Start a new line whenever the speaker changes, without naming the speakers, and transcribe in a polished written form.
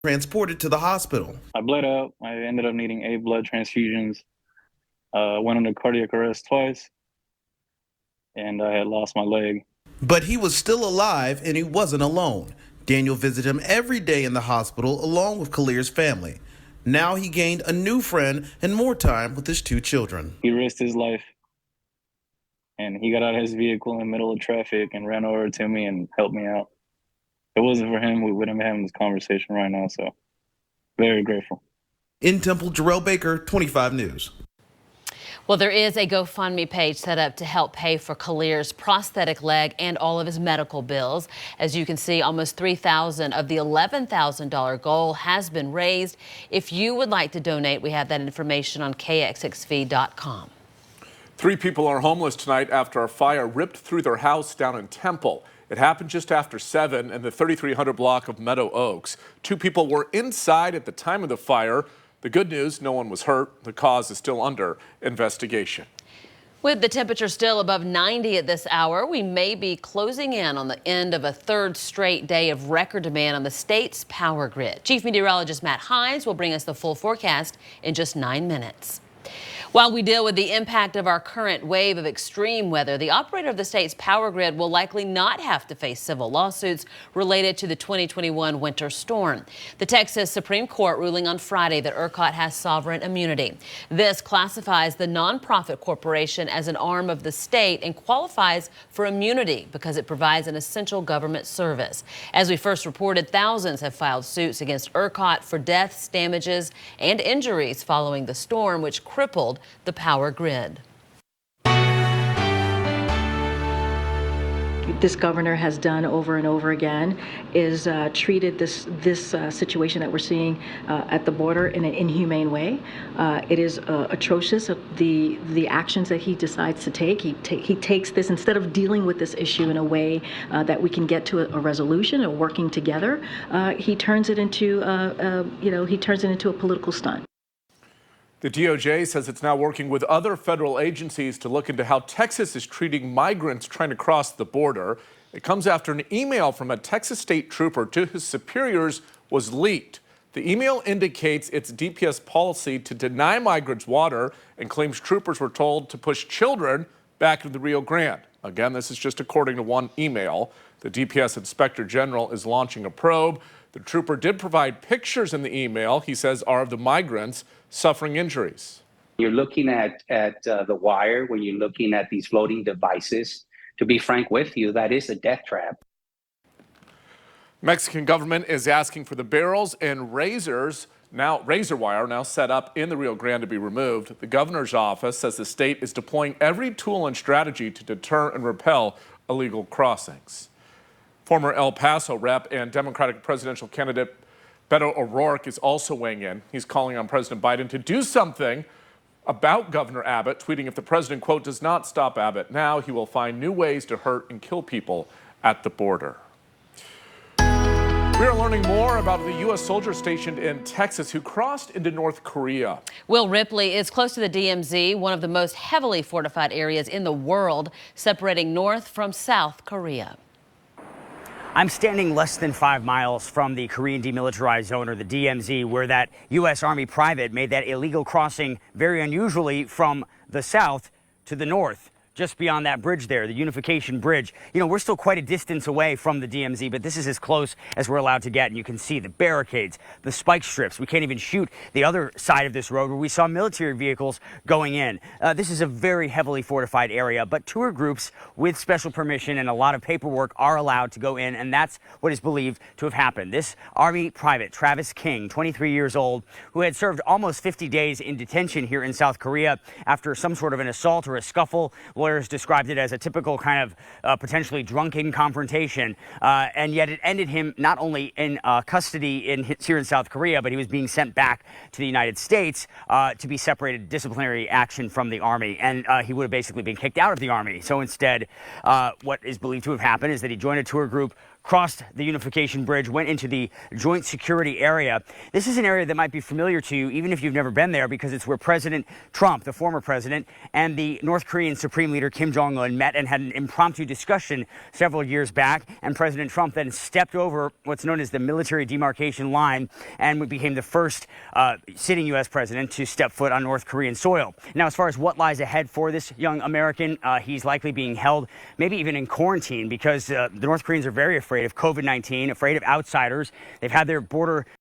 transported to the hospital.
I bled out. I ended up needing 8 blood transfusions. Went under cardiac arrest twice, and I had lost my leg.
But he was still alive and he wasn't alone. Daniel visited him every day in the hospital along with Khalir's family. Now he gained a new friend and more time with his 2 children.
He risked his life, and he got out of his vehicle in the middle of traffic and ran over to me and helped me out. If it wasn't for him, we wouldn't be having this conversation right now, so very grateful.
In Temple, Jarrell Baker, 25 News.
Well, there is a GoFundMe page set up to help pay for Khalir's prosthetic leg and all of his medical bills. As you can see, almost $3,000 of the $11,000 goal has been raised. If you would like to donate, we have that information on KXXV.com.
3 people are homeless tonight after a fire ripped through their house down in Temple. It happened just after 7 in the 3300 block of Meadow Oaks. 2 people were inside at the time of the fire. The good news, no one was hurt. The cause is still under investigation.
With the temperature still above 90 at this hour, we may be closing in on the end of a 3rd straight day of record demand on the state's power grid. Chief Meteorologist Matt Hines will bring us the full forecast in just 9 minutes. While we deal with the impact of our current wave of extreme weather, the operator of the state's power grid will likely not have to face civil lawsuits related to the 2021 winter storm. The Texas Supreme Court ruling on Friday that ERCOT has sovereign immunity. This classifies the nonprofit corporation as an arm of the state and qualifies for immunity because it provides an essential government service. As we first reported, thousands have filed suits against ERCOT for deaths, damages, and injuries following the storm, which crippled the power grid.
This governor has done over and over again is treated this situation that we're seeing at the border in an inhumane way. It is atrocious, the actions that he decides to take. He takes this, instead of dealing with this issue in a way that we can get to a resolution or working together, he turns it into a political stunt.
The DOJ says it's now working with other federal agencies to look into how Texas is treating migrants trying to cross the border. It comes after an email from a Texas state trooper to his superiors was leaked. The email indicates it's DPS policy to deny migrants water and claims troopers were told to push children back into the Rio Grande. Again, this is just according to one email. The DPS Inspector General is launching a probe. The trooper did provide pictures in the email, he says, are of the migrants suffering injuries.
You're looking at the wire when you're looking at these floating devices. To be frank with you, that is a death trap.
Mexican government is asking for the barrels and razor wire now set up in the Rio Grande to be removed. The governor's office says the state is deploying every tool and strategy to deter and repel illegal crossings. Former El Paso rep and Democratic presidential candidate Beto O'Rourke is also weighing in. He's calling on President Biden to do something about Governor Abbott, tweeting if the president, quote, does not stop Abbott now, he will find new ways to hurt and kill people at the border. We are learning more about the U.S. soldier stationed in Texas who crossed into North Korea.
Will Ripley is close to the DMZ, one of the most heavily fortified areas in the world, separating North from South Korea.
I'm standing less than 5 miles from the Korean Demilitarized Zone, or the DMZ, where that U.S. Army private made that illegal crossing very unusually from the south to the north. Just beyond that bridge there, the Unification Bridge. You know, we're still quite a distance away from the DMZ, but this is as close as we're allowed to get. And you can see the barricades, the spike strips. We can't even shoot the other side of this road where we saw military vehicles going in. This is a very heavily fortified area, but tour groups with special permission and a lot of paperwork are allowed to go in, and that's what is believed to have happened. This Army private, Travis King, 23 years old, who had served almost 50 days in detention here in South Korea after some sort of an assault or a scuffle. Lawyers described it as a typical kind of potentially drunken confrontation, and yet it ended him not only in custody here in South Korea, but he was being sent back to the United States to be separated disciplinary action from the Army, and he would have basically been kicked out of the Army. So instead, what is believed to have happened is that he joined a tour group, crossed the unification bridge, went into the joint security area. This is an area that might be familiar to you, even if you've never been there, because it's where President Trump, the former president, and the North Korean Supreme Leader Kim Jong-un met and had an impromptu discussion several years back. And President Trump then stepped over what's known as the military demarcation line and became the first sitting U.S. president to step foot on North Korean soil. Now, as far as what lies ahead for this young American, he's likely being held, maybe even in quarantine, because the North Koreans are very afraid of COVID-19, afraid of outsiders. They've had their border